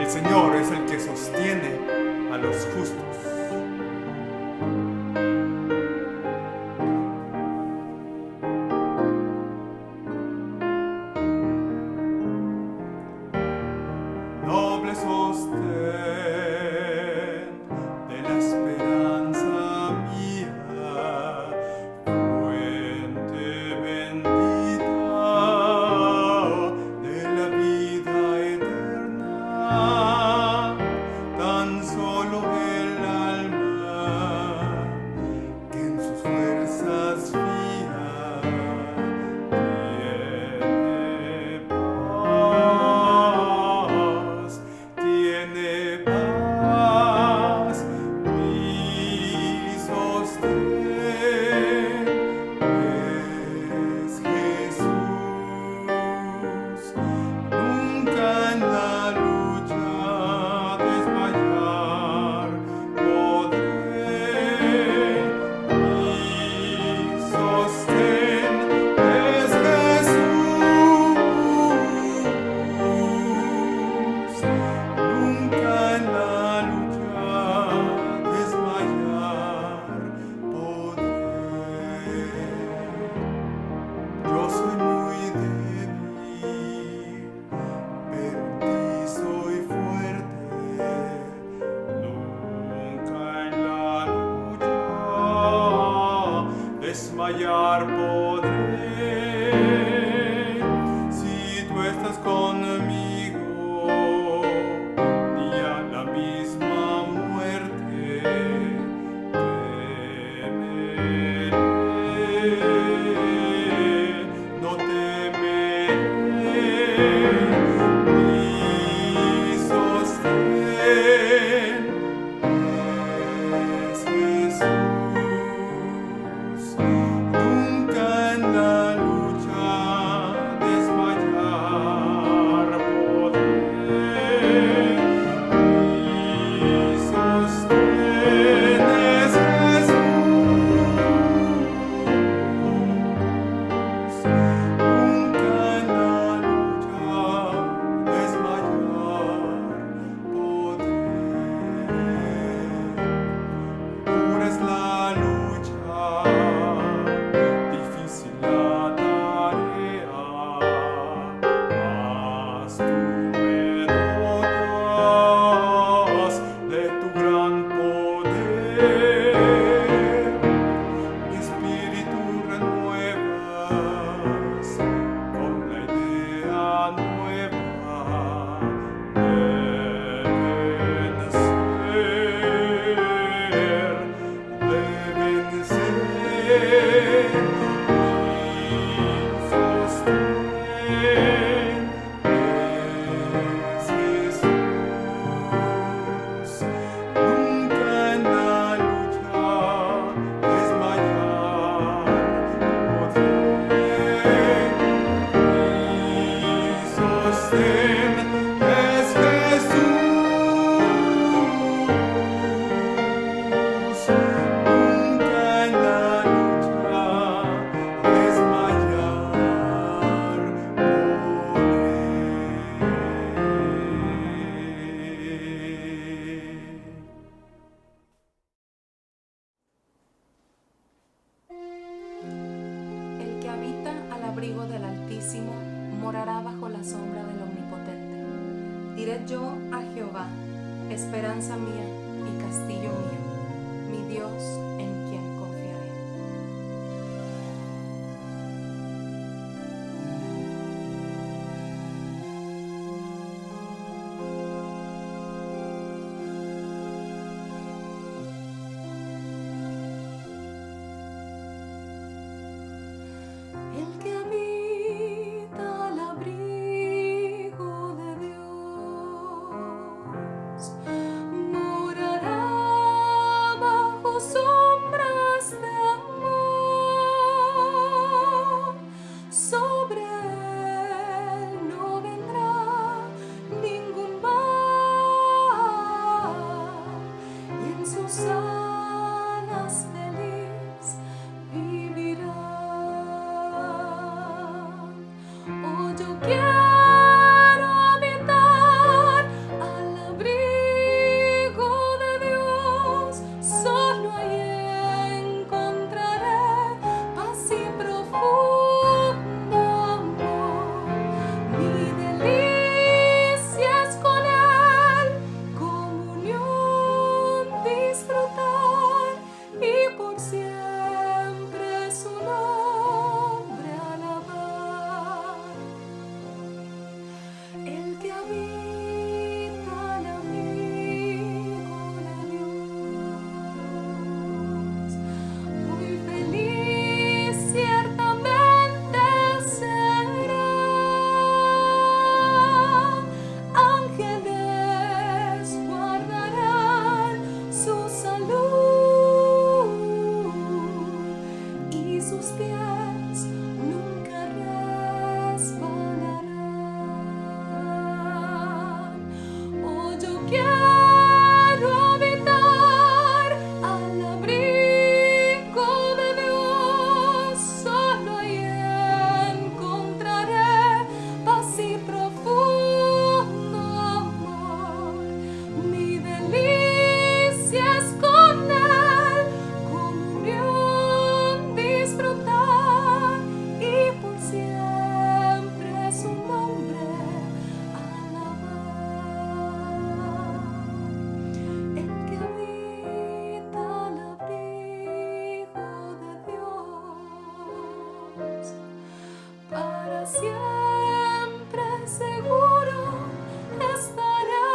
Señor es el que sostiene a los justos. Noble sostén de la esperanza mía, fuente bendita de la vida eterna, tan solo el alma que en sus fuerzas fía tiene paz, mi sostén es Jesús. Nunca en la lucha desmayar podré, mi sostén es Jesús. Nunca en la lucha desmayar podré. Yo soy muy débil, pero en ti soy fuerte. Nunca en la lucha desmayar podré. Si tú estás conmigo, ni a la misma muerte temeré, no temeré. Mi sostén es Jesús. Nunca en la lucha desmayar podré. Mi sostén es Jesús. Nunca en la lucha desmayar podré. Dura es la lucha, difícil la tarea, mas tú me dotas de tu gran poder. Mi espíritu renuevas con la idea nueva de vencer. Mi sostén es Jesús. Nunca en la lucha desmayar podré. Mi sostén es Jesús. Nunca en la lucha desmayar El que habita al abrigo del Altísimo morará bajo la sombra del Omnipotente. Diré yo a Jehová, esperanza mía y castillo mío, mi Dios en quien confiaré. El que habita al abrigo de Dios morará bajo sombras de amor. Sobre él no vendrá ningún mal, y en sus alas feliz vivirá. sus pies nunca resbalarán. Oh, yo quiero habitar al abrigo de Dios, solo ahí encontraré paz y profundo amor. Mi delicia es con Él, comunión disfrutar y por siempre su nombre alabar. El que habita al abrigo de Dios, para siempre seguro estará.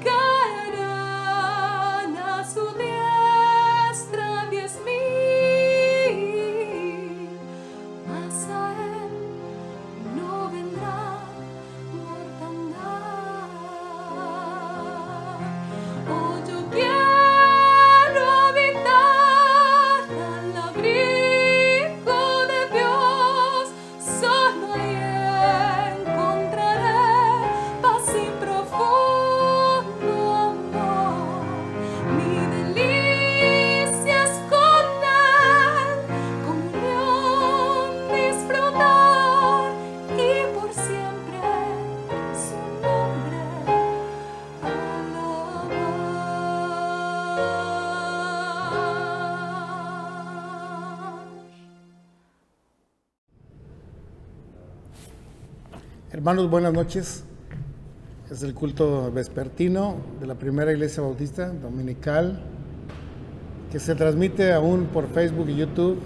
Caerán a su diestra 10,000, mas a él no vendrá mortandad. Oh, yo quiero habitar al abrigo de Dios, solo ahí encontraré paz y profundo amor. Mi delicia es con Él, comunión disfrutar y por siempre su nombre alabar. Hermanos, buenas noches. Es el culto vespertino de la Primera Iglesia Bautista Dominical, que se transmite aún por Facebook y YouTube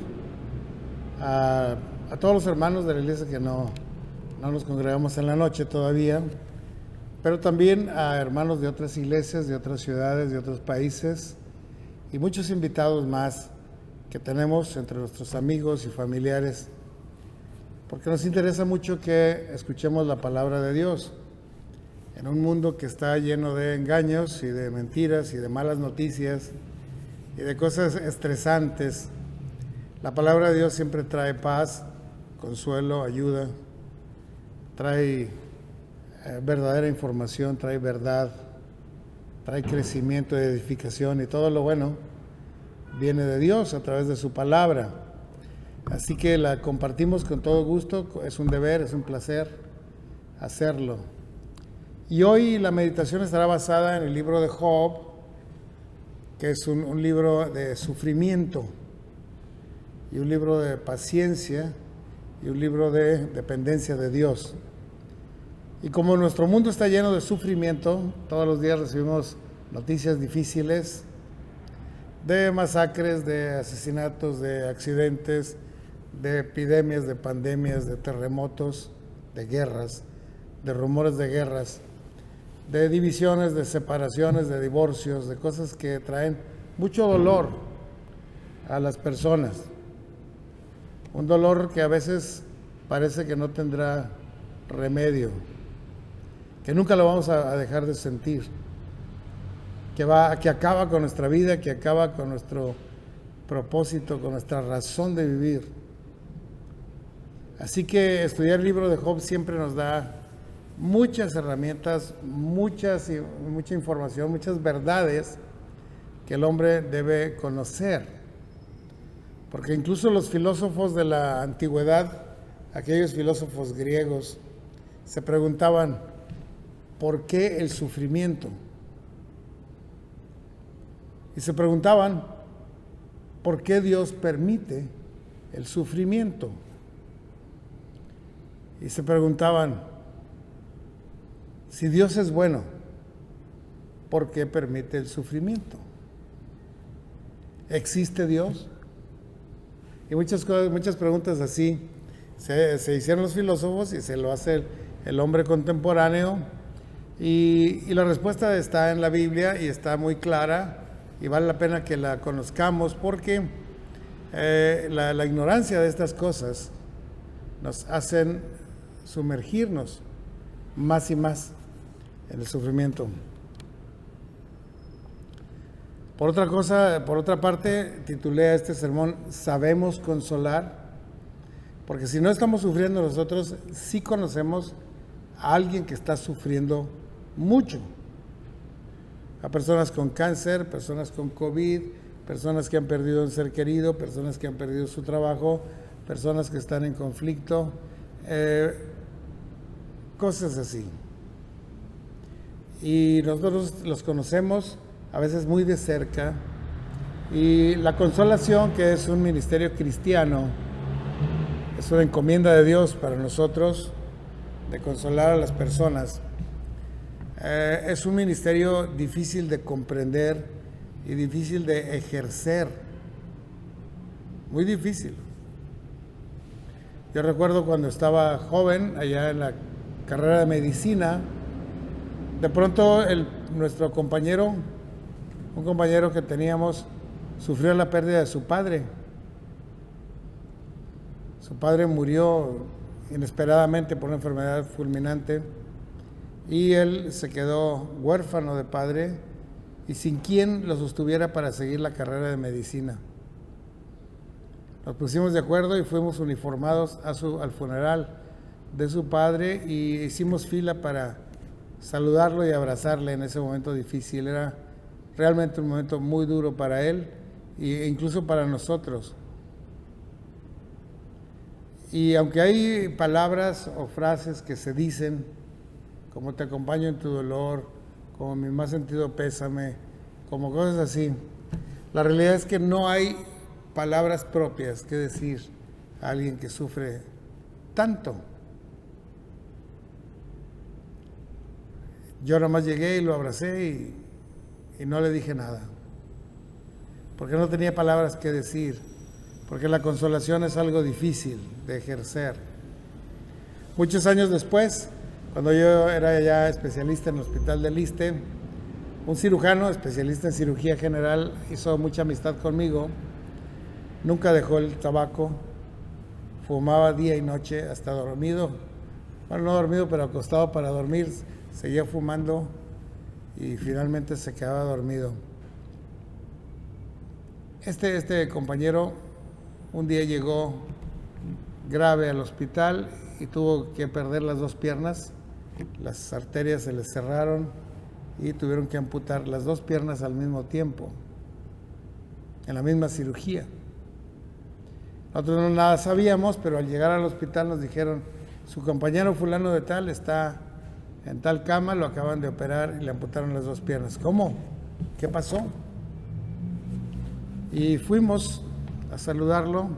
a todos los hermanos de la iglesia que no nos congregamos en la noche todavía, pero también a hermanos de otras iglesias, de otras ciudades, de otros países y muchos invitados más que tenemos entre nuestros amigos y familiares, porque nos interesa mucho que escuchemos la palabra de Dios en un mundo que está lleno de engaños y de mentiras y de malas noticias y de cosas estresantes. La palabra de Dios siempre trae paz, consuelo, ayuda, trae verdadera información, trae verdad, trae crecimiento y edificación, y todo lo bueno viene de Dios a través de su palabra. Así que la compartimos con todo gusto, es un deber, es un placer hacerlo. Y hoy la meditación estará basada en el libro de Job, que es un libro de sufrimiento, y un libro de paciencia, y un libro de dependencia de Dios. Y como nuestro mundo está lleno de sufrimiento, todos los días recibimos noticias difíciles de masacres, de asesinatos, de accidentes, de epidemias, de pandemias, de terremotos, de guerras, de rumores de guerras, de divisiones, de separaciones, de divorcios, de cosas que traen mucho dolor a las personas. Un dolor que a veces parece que no tendrá remedio, que nunca lo vamos a dejar de sentir, que acaba con nuestra vida, que acaba con nuestro propósito, con nuestra razón de vivir. Así que estudiar el libro de Job siempre nos da muchas herramientas, mucha información, muchas verdades que el hombre debe conocer. Porque incluso los filósofos de la antigüedad, aquellos filósofos griegos, se preguntaban, ¿por qué el sufrimiento? Y se preguntaban, ¿por qué Dios permite el sufrimiento? Y se preguntaban, si Dios es bueno, ¿por qué permite el sufrimiento? ¿Existe Dios? Y muchas preguntas así se hicieron los filósofos y se lo hace el hombre contemporáneo, y la respuesta está en la Biblia y está muy clara y vale la pena que la conozcamos, porque la ignorancia de estas cosas nos hacen sumergirnos más y más en el sufrimiento. Por otra parte, titulé a este sermón "Sabemos consolar", porque si no estamos sufriendo nosotros, sí conocemos a alguien que está sufriendo mucho. A personas con cáncer, personas con COVID, personas que han perdido un ser querido, personas que han perdido su trabajo, personas que están en conflicto, cosas así. Y nosotros los conocemos a veces muy de cerca. Y la consolación, que es un ministerio cristiano, es una encomienda de Dios para nosotros de consolar a las personas. Es un ministerio difícil de comprender y difícil de ejercer, muy difícil. Yo recuerdo cuando estaba joven, allá en la carrera de medicina, de pronto nuestro compañero, un compañero que teníamos, sufrió la pérdida de su padre. Su padre murió inesperadamente por una enfermedad fulminante y él se quedó huérfano de padre y sin quien lo sostuviera para seguir la carrera de medicina. Nos pusimos de acuerdo y fuimos uniformados al funeral de su padre y hicimos fila para saludarlo y abrazarle en ese momento difícil. Era realmente un momento muy duro para él e incluso para nosotros. Y aunque hay palabras o frases que se dicen, como "te acompaño en tu dolor", como "mi más sentido pésame", como cosas así, la realidad es que no hay palabras propias que decir a alguien que sufre tanto. Yo nomás llegué y lo abracé y no le dije nada, porque no tenía palabras que decir, porque la consolación es algo difícil de ejercer. Muchos años después, cuando yo era ya especialista en el Hospital del Iste, un cirujano especialista en cirugía general hizo mucha amistad conmigo, nunca dejó el tabaco, fumaba día y noche hasta dormido, bueno, no dormido, pero acostado para dormir, seguía fumando y finalmente se quedaba dormido. Este compañero un día llegó grave al hospital y tuvo que perder las dos piernas, las arterias se le cerraron y tuvieron que amputar las dos piernas al mismo tiempo, en la misma cirugía. Nosotros no nada sabíamos, pero al llegar al hospital nos dijeron: su compañero fulano de tal está en tal cama, lo acaban de operar y le amputaron las dos piernas. ¿Cómo? ¿Qué pasó? Y fuimos a saludarlo.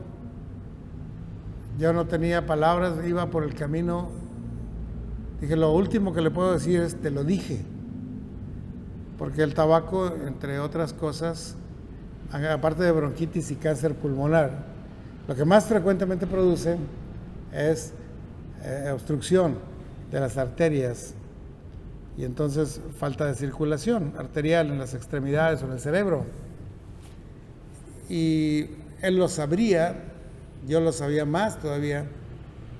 Yo no tenía palabras, iba por el camino. Dije, lo último que le puedo decir es: te lo dije. Porque el tabaco, entre otras cosas, aparte de bronquitis y cáncer pulmonar, lo que más frecuentemente produce es obstrucción de las arterias y entonces falta de circulación arterial en las extremidades o en el cerebro. Y él lo sabría, yo lo sabía más todavía.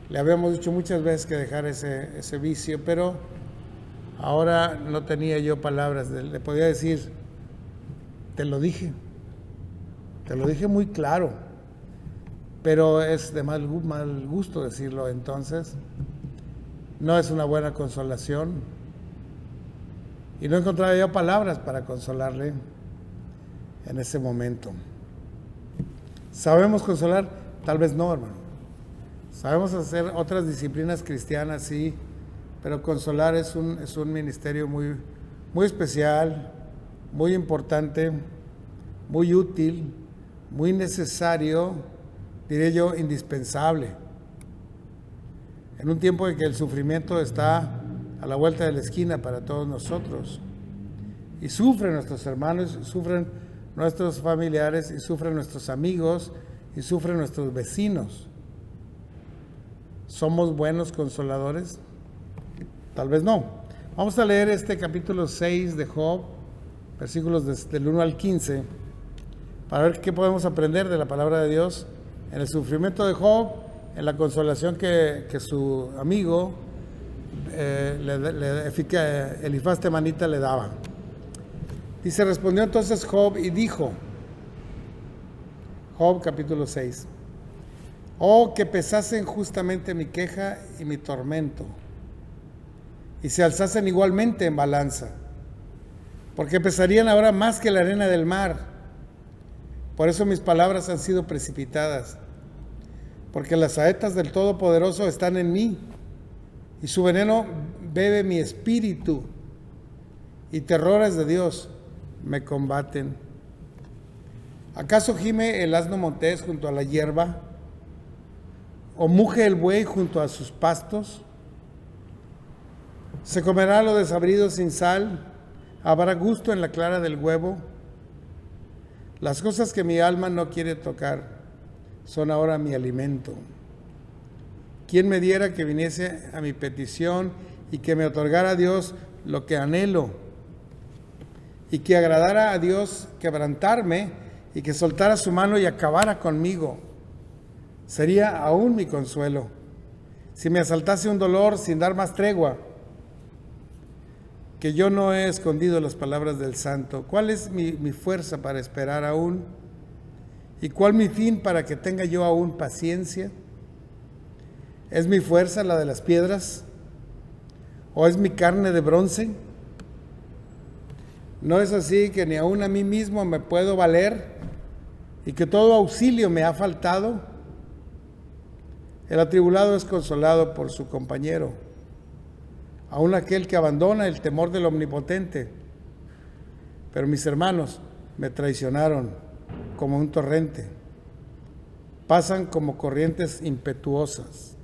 Le habíamos dicho muchas veces que dejara ese vicio, pero ahora no tenía yo palabras. Le podía decir: te lo dije muy claro, pero es de mal gusto decirlo. Entonces no es una buena consolación y no encontraba yo palabras para consolarle en ese momento. ¿Sabemos consolar? Tal vez no, hermano. Sabemos hacer otras disciplinas cristianas, sí, pero consolar es un ministerio muy, muy especial, muy importante, muy útil, muy necesario, diré yo, indispensable. En un tiempo en que el sufrimiento está a la vuelta de la esquina para todos nosotros, y sufren nuestros hermanos, sufren nuestros familiares, y sufren nuestros amigos, y sufren nuestros vecinos. ¿Somos buenos consoladores? Tal vez no. Vamos a leer este capítulo 6 de Job, versículos del 1 al 15, para ver qué podemos aprender de la palabra de Dios en el sufrimiento de Job, en la consolación que su amigo Elifaz temanita le daba. Dice, respondió entonces Job y dijo, Job capítulo 6, oh, que pesasen justamente mi queja y mi tormento, y se alzasen igualmente en balanza, porque pesarían ahora más que la arena del mar. Por eso mis palabras han sido precipitadas, porque las saetas del Todopoderoso están en mí, y su veneno bebe mi espíritu, y terrores de Dios me combaten. ¿Acaso gime el asno montés junto a la hierba? ¿O muge el buey junto a sus pastos? ¿Se comerá lo desabrido sin sal? ¿Habrá gusto en la clara del huevo? Las cosas que mi alma no quiere tocar son ahora mi alimento. ¿Quién me diera que viniese a mi petición y que me otorgara a Dios lo que anhelo? Y que agradara a Dios quebrantarme y que soltara su mano y acabara conmigo. Sería aún mi consuelo. Si me asaltase un dolor sin dar más tregua, que yo no he escondido las palabras del Santo. ¿Cuál es mi fuerza para esperar aún? ¿Y cuál mi fin para que tenga yo aún paciencia? ¿Es mi fuerza la de las piedras? ¿O es mi carne de bronce? ¿No es así que ni aún a mí mismo me puedo valer y que todo auxilio me ha faltado? El atribulado es consolado por su compañero, aun aquel que abandona el temor del Omnipotente. Pero mis hermanos me traicionaron como un torrente, pasan como corrientes impetuosas.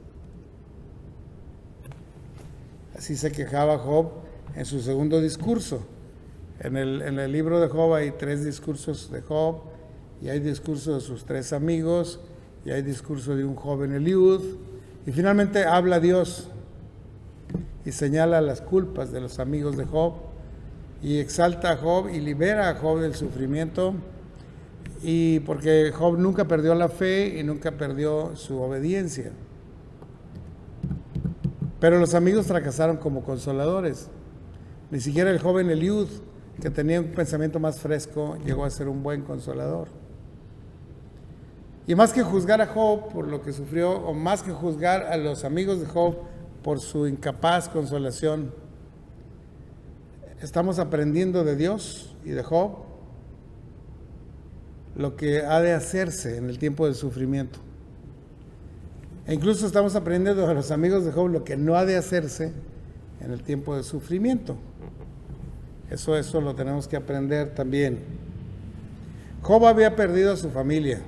Así se quejaba Job en su segundo discurso. En el libro de Job hay 3 discursos de Job, y hay discursos de sus 3 amigos, y hay discurso de un joven Eliud, y finalmente habla Dios y señala las culpas de los amigos de Job, y exalta a Job y libera a Job del sufrimiento, y porque Job nunca perdió la fe y nunca perdió su obediencia. Pero los amigos fracasaron como consoladores. Ni siquiera el joven Eliud, que tenía un pensamiento más fresco, llegó a ser un buen consolador. Y más que juzgar a Job por lo que sufrió, o más que juzgar a los amigos de Job por su incapaz consolación, estamos aprendiendo de Dios y de Job lo que ha de hacerse en el tiempo del sufrimiento. E incluso estamos aprendiendo de los amigos de Job lo que no ha de hacerse en el tiempo de sufrimiento. Eso lo tenemos que aprender también. Job había perdido a su familia,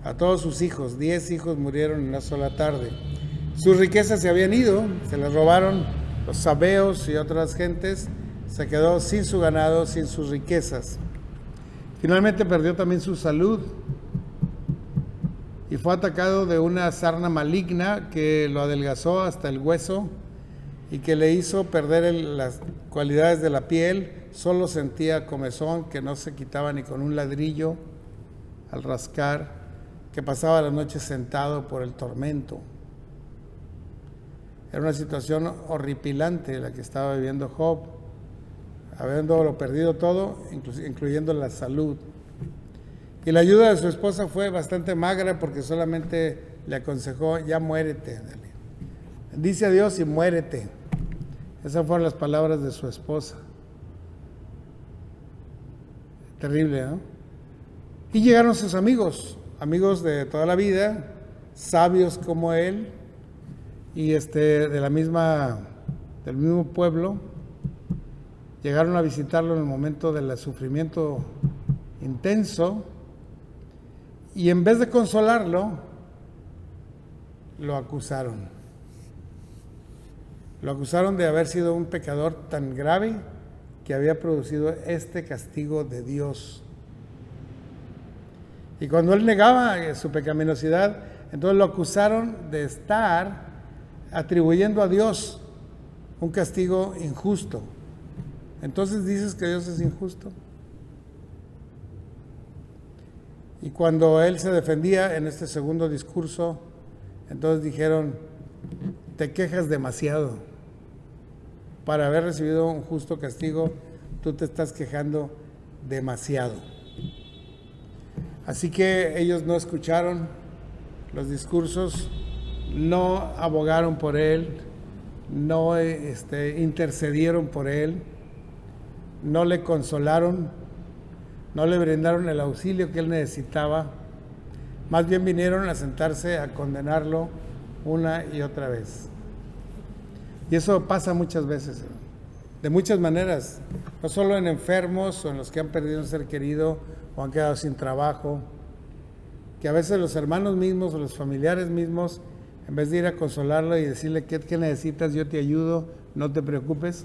a todos sus hijos. 10 hijos murieron en una sola tarde. Sus riquezas se habían ido, se las robaron los sabeos y otras gentes. Se quedó sin su ganado, sin sus riquezas. Finalmente perdió también su salud y fue atacado de una sarna maligna que lo adelgazó hasta el hueso y que le hizo perder las cualidades de la piel. Solo sentía comezón que no se quitaba ni con un ladrillo al rascar, que pasaba la noche sentado por el tormento. Era una situación horripilante la que estaba viviendo Job, habiéndolo perdido todo, incluyendo la salud. Y la ayuda de su esposa fue bastante magra, porque solamente le aconsejó: ya muérete, dice a Dios y muérete. Esas fueron las palabras de su esposa. Terrible, ¿no? Y llegaron sus amigos de toda la vida, sabios como él, y del mismo pueblo. Llegaron a visitarlo en el momento del sufrimiento intenso, y en vez de consolarlo, lo acusaron. Lo acusaron de haber sido un pecador tan grave que había producido este castigo de Dios. Y cuando él negaba su pecaminosidad, entonces lo acusaron de estar atribuyendo a Dios un castigo injusto. Entonces dices que Dios es injusto. Y cuando él se defendía en este segundo discurso, entonces dijeron: te quejas demasiado. Para haber recibido un justo castigo, tú te estás quejando demasiado. Así que ellos no escucharon los discursos, no abogaron por él, no intercedieron por él, no le consolaron, no le brindaron el auxilio que él necesitaba. Más bien vinieron a sentarse a condenarlo una y otra vez. Y eso pasa muchas veces, de muchas maneras, no solo en enfermos o en los que han perdido un ser querido o han quedado sin trabajo, que a veces los hermanos mismos o los familiares mismos, en vez de ir a consolarlo y decirle ¿qué necesitas? Yo te ayudo, no te preocupes,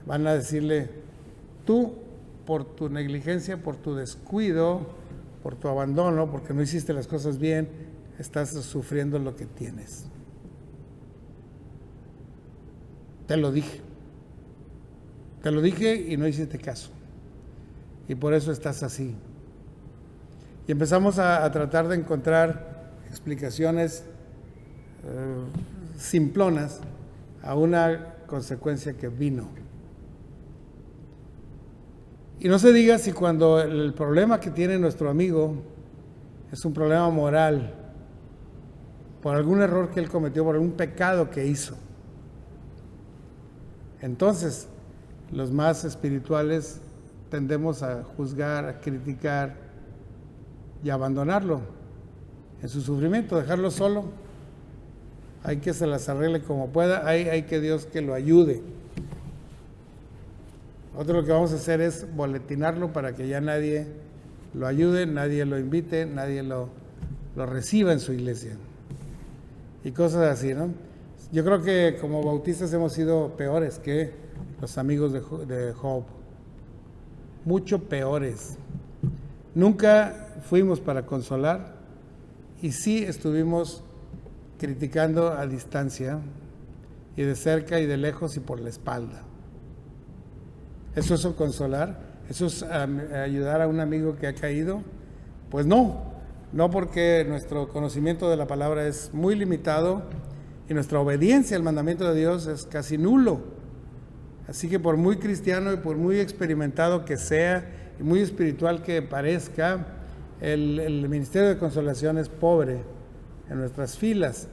van a decirle, tú por tu negligencia, por tu descuido, por tu abandono, porque no hiciste las cosas bien, estás sufriendo lo que tienes. Te lo dije y no hiciste caso. Y por eso estás así. Y empezamos a tratar de encontrar explicaciones simplonas a una consecuencia que vino. Y no se diga si cuando el problema que tiene nuestro amigo es un problema moral, por algún error que él cometió, por algún pecado que hizo. Entonces, los más espirituales tendemos a juzgar, a criticar y a abandonarlo en su sufrimiento, dejarlo solo. Hay que se las arregle como pueda, hay que Dios que lo ayude. Nosotros lo que vamos a hacer es boletinarlo para que ya nadie lo ayude, nadie lo invite, nadie lo reciba en su iglesia. Y cosas así, ¿no? Yo creo que como bautistas hemos sido peores que los amigos de Job. Mucho peores. Nunca fuimos para consolar y sí estuvimos criticando a distancia y de cerca y de lejos y por la espalda. ¿Eso es consolar? ¿Eso es ayudar a un amigo que ha caído? Pues no porque nuestro conocimiento de la palabra es muy limitado y nuestra obediencia al mandamiento de Dios es casi nulo. Así que por muy cristiano y por muy experimentado que sea y muy espiritual que parezca, el ministerio de consolación es pobre en nuestras filas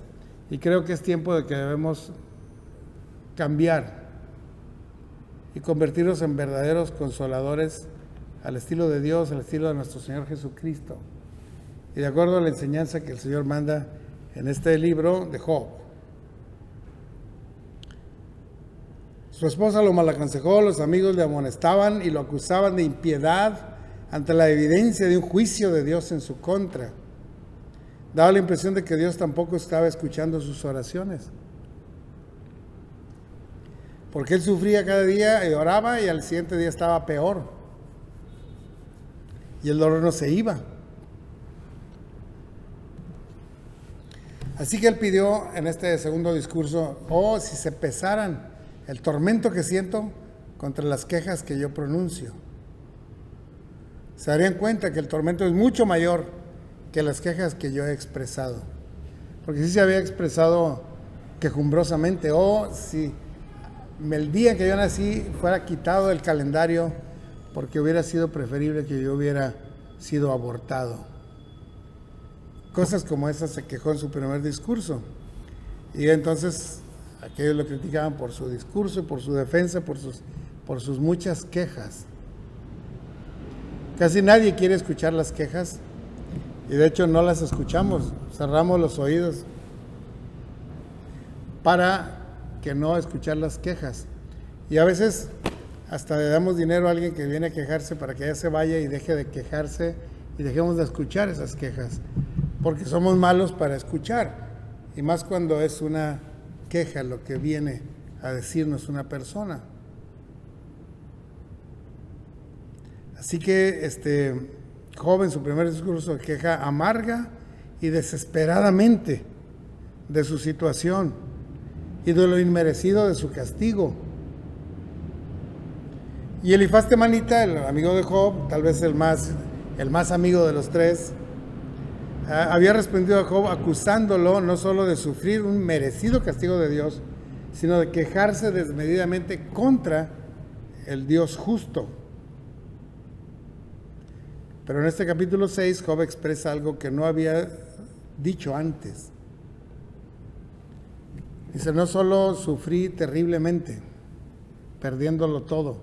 y creo que es tiempo de que debemos cambiar y convertirnos en verdaderos consoladores al estilo de Dios, al estilo de nuestro Señor Jesucristo y de acuerdo a la enseñanza que el Señor manda en este libro de Job. Su esposa lo malaconsejó, los amigos le amonestaban y lo acusaban de impiedad ante la evidencia de un juicio de Dios en su contra. Daba la impresión de que Dios tampoco estaba escuchando sus oraciones. Porque él sufría cada día y oraba y al siguiente día estaba peor. Y el dolor no se iba. Así que él pidió en este segundo discurso, si se pesaran el tormento que siento contra las quejas que yo pronuncio. Se darían cuenta que el tormento es mucho mayor que las quejas que yo he expresado. Porque si se había expresado quejumbrosamente, si el día que yo nací fuera quitado del calendario porque hubiera sido preferible que yo hubiera sido abortado. Cosas como esas se quejó en su primer discurso. Y entonces aquellos lo criticaban por su discurso, por su defensa, por sus muchas quejas. Casi nadie quiere escuchar las quejas y de hecho no las escuchamos, cerramos los oídos para que no escuchar las quejas. Y a veces hasta le damos dinero a alguien que viene a quejarse para que ella se vaya y deje de quejarse y dejemos de escuchar esas quejas, porque somos malos para escuchar, y más cuando es una queja lo que viene a decirnos una persona. Así que Job en su primer discurso queja amarga y desesperadamente de su situación y de lo inmerecido de su castigo. Y Elifaz Temanita, el amigo de Job, tal vez el más amigo de los tres, había respondido a Job acusándolo no solo de sufrir un merecido castigo de Dios, sino de quejarse desmedidamente contra el Dios justo. Pero en este capítulo 6, Job expresa algo que no había dicho antes. Dice, no solo sufrí terriblemente, perdiéndolo todo.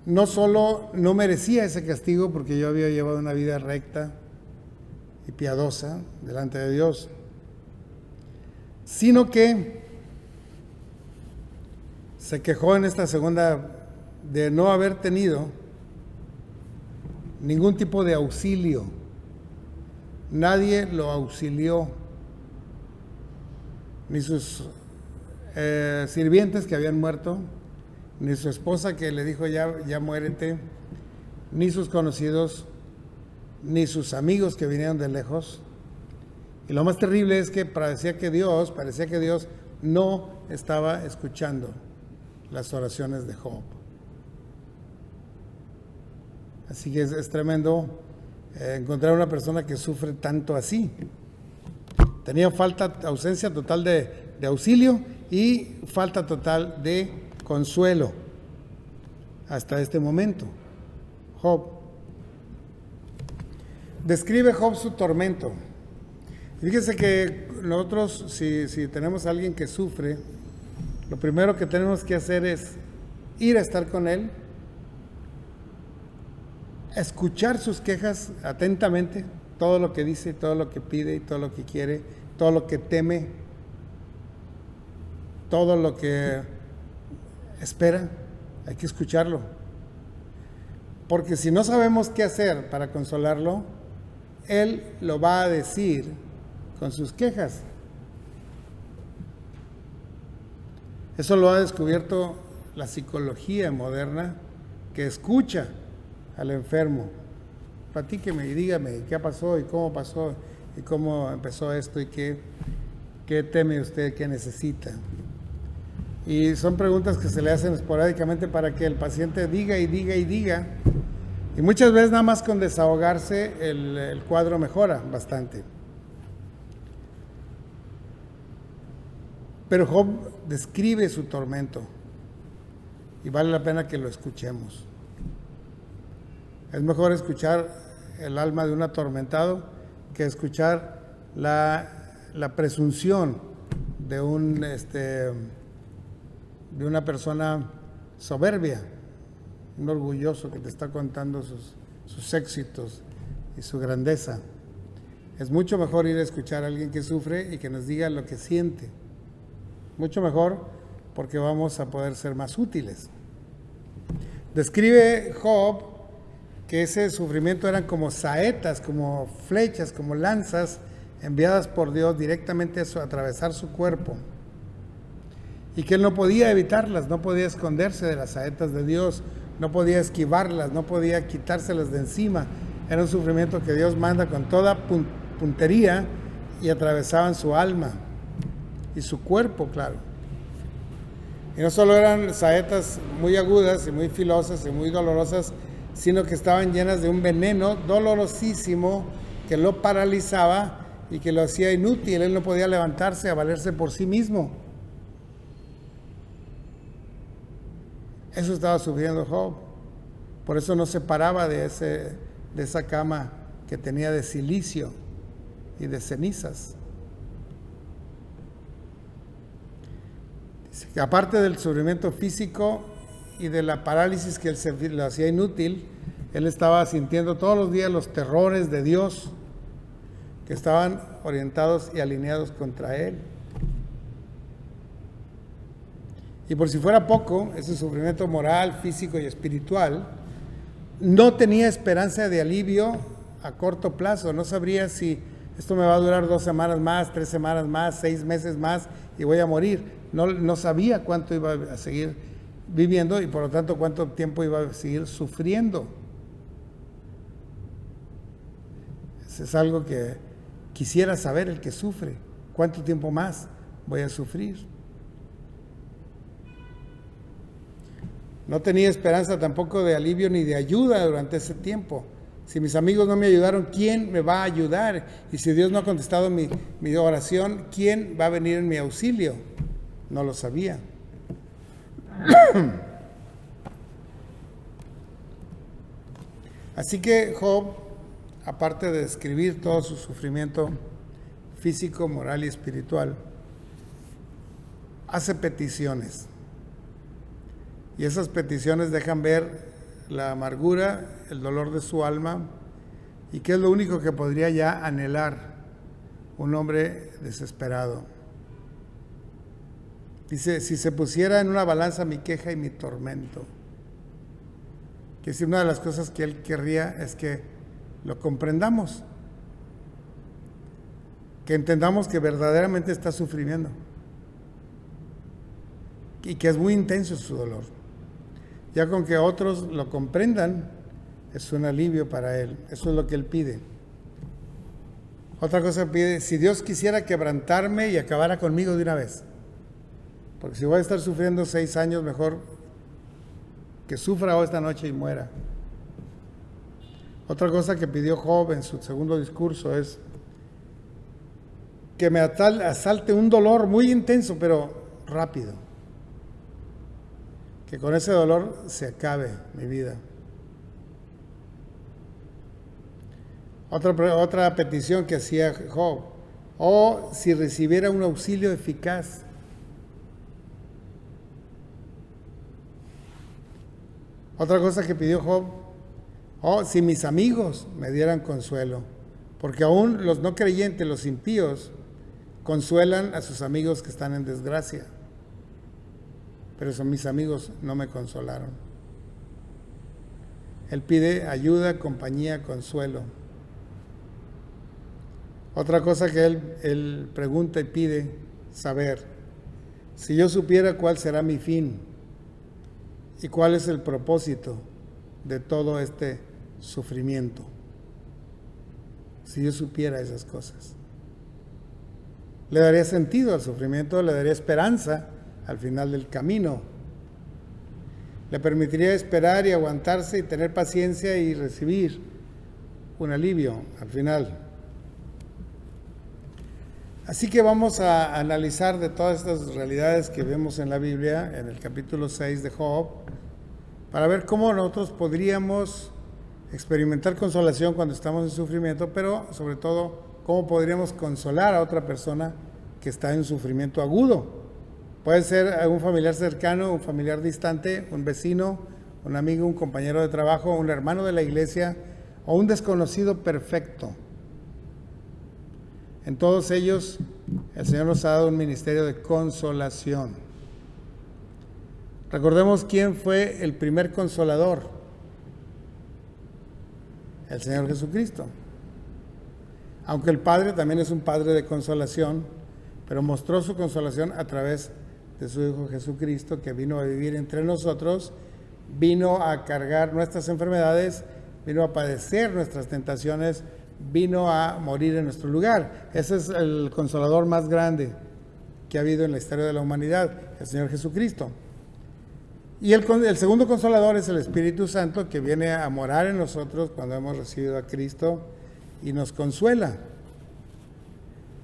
No solo no merecía ese castigo porque yo había llevado una vida recta y piadosa delante de Dios, sino que se quejó en esta segunda de no haber tenido ningún tipo de auxilio. Nadie lo auxilió, ni sus sirvientes que habían muerto, ni su esposa que le dijo ya muérete, ni sus conocidos, ni sus amigos que vinieron de lejos. Y lo más terrible es que parecía que Dios no estaba escuchando las oraciones de Job. Así que es tremendo encontrar una persona que sufre tanto así. Tenía ausencia total de auxilio y falta total de consuelo hasta este momento. Job. Describe Job su tormento. Fíjese que nosotros, si tenemos a alguien que sufre, lo primero que tenemos que hacer es ir a estar con él, escuchar sus quejas atentamente, todo lo que dice, todo lo que pide, todo lo que quiere, todo lo que teme, todo lo que espera, hay que escucharlo. Porque si no sabemos qué hacer para consolarlo, él lo va a decir con sus quejas. Eso lo ha descubierto la psicología moderna, que escucha al enfermo. Platíqueme y dígame qué pasó y cómo empezó esto y qué teme usted, qué necesita. Y son preguntas que se le hacen esporádicamente para que el paciente diga y diga y diga. Y muchas veces nada más con desahogarse el cuadro mejora bastante. Pero Job describe su tormento y vale la pena que lo escuchemos. Es mejor escuchar el alma de un atormentado que escuchar la presunción de una persona soberbia, un orgulloso que te está contando sus éxitos y su grandeza. Es mucho mejor ir a escuchar a alguien que sufre y que nos diga lo que siente. Mucho mejor, porque vamos a poder ser más útiles. Describe Job que ese sufrimiento eran como saetas, como flechas, como lanzas enviadas por Dios directamente a atravesar su cuerpo. Y que él no podía evitarlas, no podía esconderse de las saetas de Dios, no podía esquivarlas, no podía quitárselas de encima. Era un sufrimiento que Dios manda con toda puntería y atravesaban su alma y su cuerpo, claro. Y no solo eran saetas muy agudas y muy filosas y muy dolorosas, sino que estaban llenas de un veneno dolorosísimo que lo paralizaba y que lo hacía inútil. Él no podía levantarse a valerse por sí mismo. Eso estaba sufriendo Job. Por eso no se paraba de esa cama que tenía de silicio y de cenizas. Dice que aparte del sufrimiento físico y de la parálisis que él lo hacía inútil, él estaba sintiendo todos los días los terrores de Dios que estaban orientados y alineados contra él. Y por si fuera poco, ese sufrimiento moral, físico y espiritual no tenía esperanza de alivio a corto plazo. No sabría si esto me va a durar 2 semanas más, 3 semanas más, 6 meses más y voy a morir. No sabía cuánto iba a seguir viviendo y por lo tanto cuánto tiempo iba a seguir sufriendo. Eso es algo que quisiera saber el que sufre. ¿Cuánto tiempo más voy a sufrir? No tenía esperanza tampoco de alivio ni de ayuda durante ese tiempo. Si mis amigos no me ayudaron, ¿quién me va a ayudar? Y si Dios no ha contestado mi oración, ¿quién va a venir en mi auxilio? No lo sabía. Así que Job, aparte de describir todo su sufrimiento físico, moral y espiritual, hace peticiones. Y esas peticiones dejan ver la amargura, el dolor de su alma, y que es lo único que podría ya anhelar un hombre desesperado. Dice, si se pusiera en una balanza mi queja y mi tormento. Que si una de las cosas que él querría es que lo comprendamos, que entendamos que verdaderamente está sufriendo y que es muy intenso su dolor. Ya con que otros lo comprendan es un alivio para él. Eso es lo que él pide. Otra cosa pide, si Dios quisiera quebrantarme y acabara conmigo de una vez, porque si voy a estar sufriendo 6 años, mejor que sufra hoy esta noche y muera. Otra cosa que pidió Job en su segundo discurso es que me asalte un dolor muy intenso, pero rápido. Que con ese dolor se acabe mi vida. Otra petición que hacía Job, o si recibiera un auxilio eficaz. Otra cosa que pidió Job, si mis amigos me dieran consuelo, porque aún los no creyentes, los impíos, consuelan a sus amigos que están en desgracia, pero son mis amigos no me consolaron. Él pide ayuda, compañía, consuelo. Otra cosa que él pregunta y pide saber, si yo supiera cuál será mi fin y cuál es el propósito de todo este sufrimiento, si yo supiera esas cosas, le daría sentido al sufrimiento, le daría esperanza al final del camino, le permitiría esperar y aguantarse y tener paciencia y recibir un alivio al final. Así que vamos a analizar de todas estas realidades que vemos en la Biblia, en el capítulo 6 de Job, para ver cómo nosotros podríamos experimentar consolación cuando estamos en sufrimiento, pero sobre todo, cómo podríamos consolar a otra persona que está en sufrimiento agudo. Puede ser un familiar cercano, un familiar distante, un vecino, un amigo, un compañero de trabajo, un hermano de la iglesia o un desconocido perfecto. En todos ellos, el Señor nos ha dado un ministerio de consolación. Recordemos quién fue el primer consolador. El Señor Jesucristo. Aunque el Padre también es un Padre de consolación, pero mostró su consolación a través de su Hijo Jesucristo, que vino a vivir entre nosotros, vino a cargar nuestras enfermedades, vino a padecer nuestras tentaciones, vino a morir en nuestro lugar. Ese es el consolador más grande que ha habido en la historia de la humanidad, el Señor Jesucristo. Y el segundo consolador es el Espíritu Santo, que viene a morar en nosotros cuando hemos recibido a Cristo y nos consuela.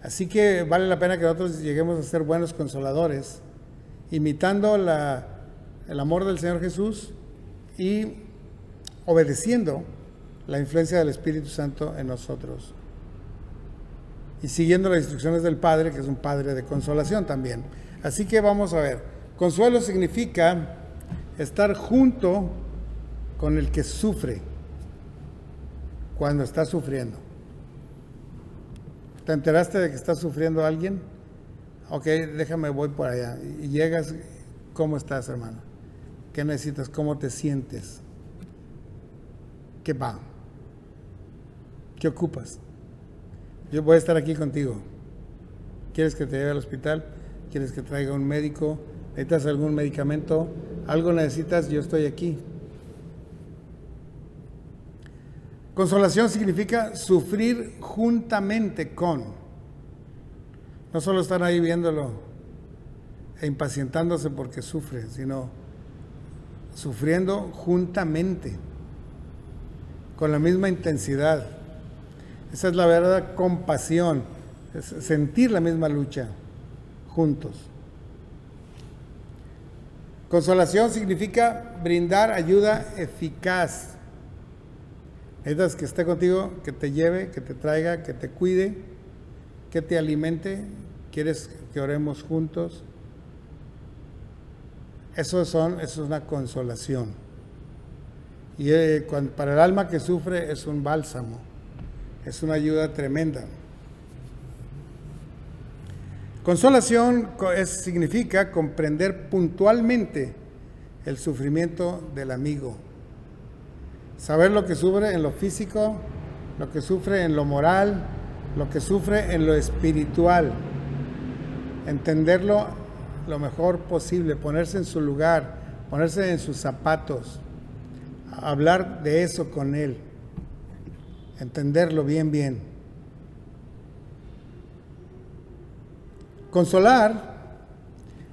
Así que vale la pena que nosotros lleguemos a ser buenos consoladores, imitando el amor del Señor Jesús y obedeciendo la influencia del Espíritu Santo en nosotros. Y siguiendo las instrucciones del Padre, que es un Padre de consolación también. Así que vamos a ver. Consuelo significa estar junto con el que sufre cuando está sufriendo. ¿Te enteraste de que está sufriendo alguien? Ok, déjame, voy por allá. Y llegas, ¿cómo estás, hermano? ¿Qué necesitas? ¿Cómo te sientes? ¿Qué va? ¿Qué ocupas? Yo voy a estar aquí contigo. ¿Quieres que te lleve al hospital? ¿Quieres que traiga un médico? ¿Necesitas algún medicamento? ¿Algo necesitas? Yo estoy aquí. Consolación significa sufrir juntamente con. No solo estar ahí viéndolo e impacientándose porque sufre, sino sufriendo juntamente, con la misma intensidad. Esa es la verdadera compasión, es sentir la misma lucha juntos. Consolación significa brindar ayuda eficaz. Necesitas que esté contigo, que te lleve, que te traiga, que te cuide, que te alimente. ¿Quieres que oremos juntos? Eso es una consolación. Y para el alma que sufre es un bálsamo, es una ayuda tremenda. Consolación significa comprender puntualmente el sufrimiento del amigo. Saber lo que sufre en lo físico, lo que sufre en lo moral, lo que sufre en lo espiritual. Entenderlo lo mejor posible, ponerse en su lugar, ponerse en sus zapatos, hablar de eso con él, entenderlo bien. Consolar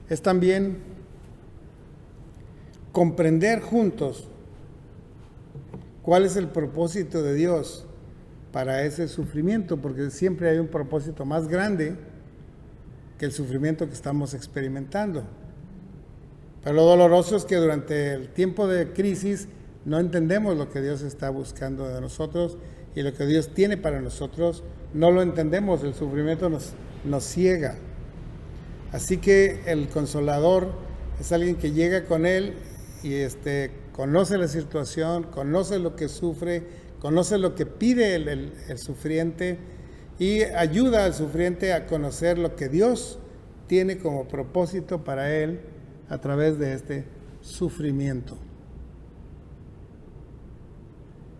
es también comprender juntos cuál es el propósito de Dios para ese sufrimiento, porque siempre hay un propósito más grande que el sufrimiento que estamos experimentando. Pero lo doloroso es que durante el tiempo de crisis no entendemos lo que Dios está buscando de nosotros y lo que Dios tiene para nosotros, no lo entendemos, el sufrimiento nos ciega. Así que el consolador es alguien que llega con él y conoce la situación, conoce lo que sufre, conoce lo que pide el sufriente y ayuda al sufriente a conocer lo que Dios tiene como propósito para él a través de este sufrimiento.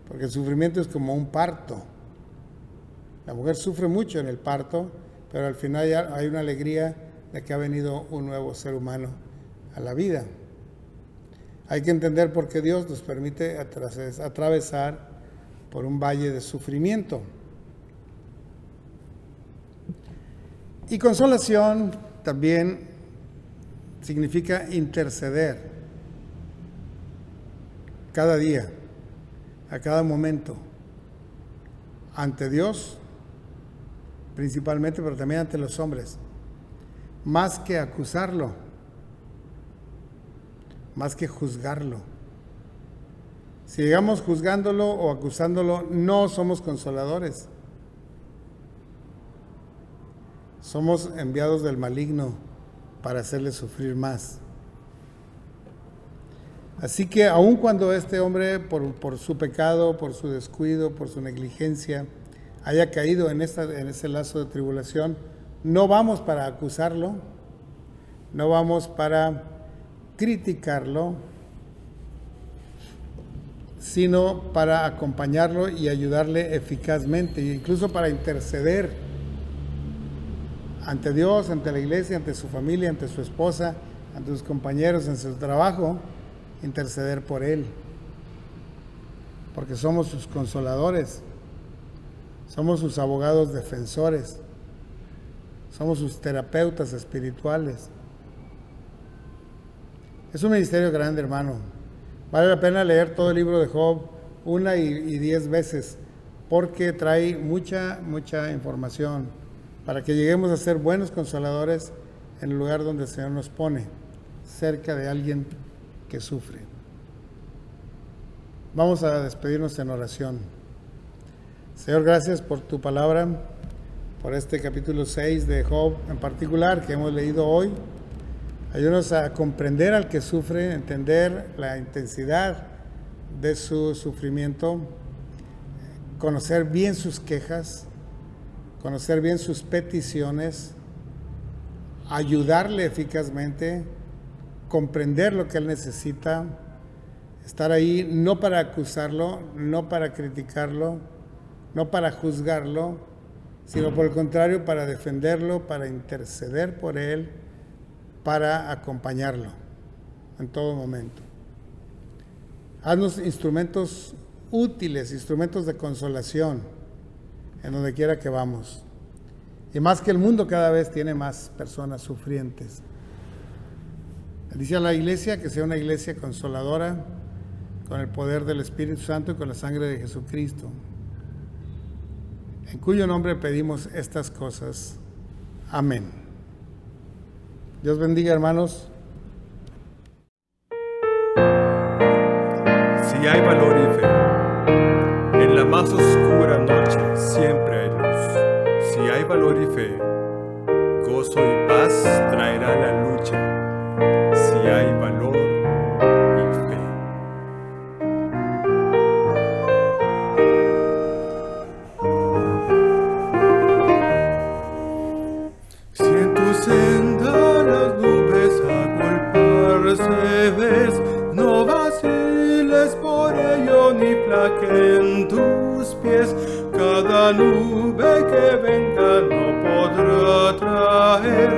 Porque el sufrimiento es como un parto. La mujer sufre mucho en el parto, pero al final ya hay una alegría de que ha venido un nuevo ser humano a la vida. Hay que entender por qué Dios nos permite atravesar por un valle de sufrimiento. Y consolación también significa interceder cada día, a cada momento, ante Dios principalmente, pero también ante los hombres, más que acusarlo, más que juzgarlo. Si llegamos juzgándolo o acusándolo, no somos consoladores. Somos enviados del maligno para hacerle sufrir más. Así que aun cuando este hombre, por su pecado, por su descuido, por su negligencia, haya caído en ese lazo de tribulación, no vamos para acusarlo, no vamos para criticarlo, sino para acompañarlo y ayudarle eficazmente, incluso para interceder ante Dios, ante la iglesia, ante su familia, ante su esposa, ante sus compañeros en su trabajo, interceder por él, porque somos sus consoladores, somos sus abogados defensores, somos sus terapeutas espirituales. Es un ministerio grande, hermano. Vale la pena leer todo el libro de Job 1 y 10 veces, porque trae mucha información para que lleguemos a ser buenos consoladores en el lugar donde el Señor nos pone, cerca de alguien que sufre. Vamos a despedirnos en oración. Señor, gracias por tu palabra, por este capítulo 6 de Job en particular que hemos leído hoy. Ayúdanos a comprender al que sufre, entender la intensidad de su sufrimiento, conocer bien sus quejas, conocer bien sus peticiones, ayudarle eficazmente, comprender lo que él necesita, estar ahí no para acusarlo, no para criticarlo, no para juzgarlo, sino por el contrario para defenderlo, para interceder por él, para acompañarlo en todo momento. Haznos instrumentos útiles, instrumentos de consolación en donde quiera que vamos. Y más que el mundo cada vez tiene más personas sufrientes. Bendice a la iglesia, que sea una iglesia consoladora, con el poder del Espíritu Santo y con la sangre de Jesucristo, en cuyo nombre pedimos estas cosas. Amén. Dios bendiga, hermanos. valor y fe, gozo y paz traerá la lucha. Si hay valor y fe. Si en tu senda las nubes agolparse ves, no vaciles por ello ni flaqueen tus pies. Cada nube que venga no podrá traer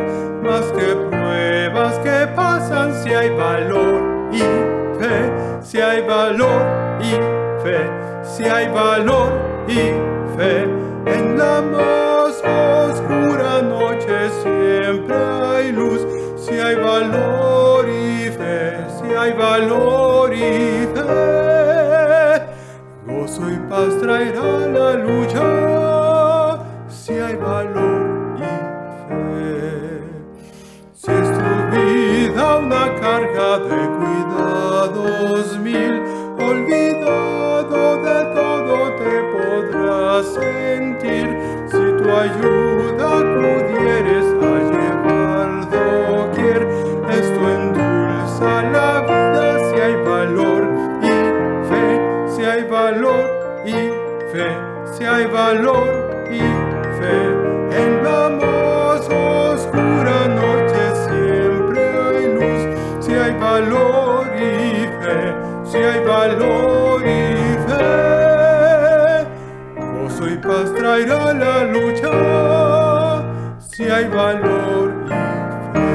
más que pruebas que pasan. Si hay valor y fe, si hay valor y fe, si hay valor y fe, en la más oscura noche siempre hay luz. Si hay valor y fe, si hay valor y fe, gozo y paz traerá la lucha. Si hay valor y fe. Si es tu vida una carga de cuidados mil, olvidado de todo te podrás sentir. Si tu ayuda pudieres a llevar doquier, esto endulza la vida. Si hay valor y fe, si hay valor y fe, si hay valor y fe, en la más oscura noche siempre hay luz. Si hay valor y fe, si hay valor y fe, gozo y paz traerá la lucha. Si hay valor y fe,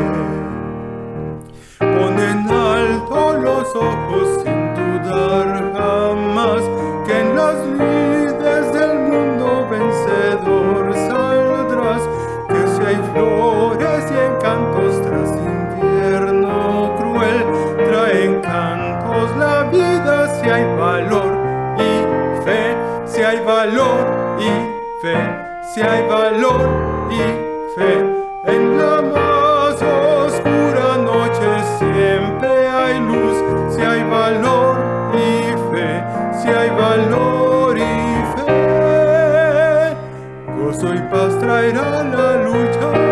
pon en alto los ojos sin dudar jamás que en las lides del mundo vencedor saldrás. Que si hay flores y encantos tras invierno cruel, trae encantos la vida. Si hay valor y fe, si hay valor y fe, si hay valor y fe, en la más oscura noche siempre hay luz. Si hay valor y fe, si hay valor y fe, gozo y paz traerá la lucha.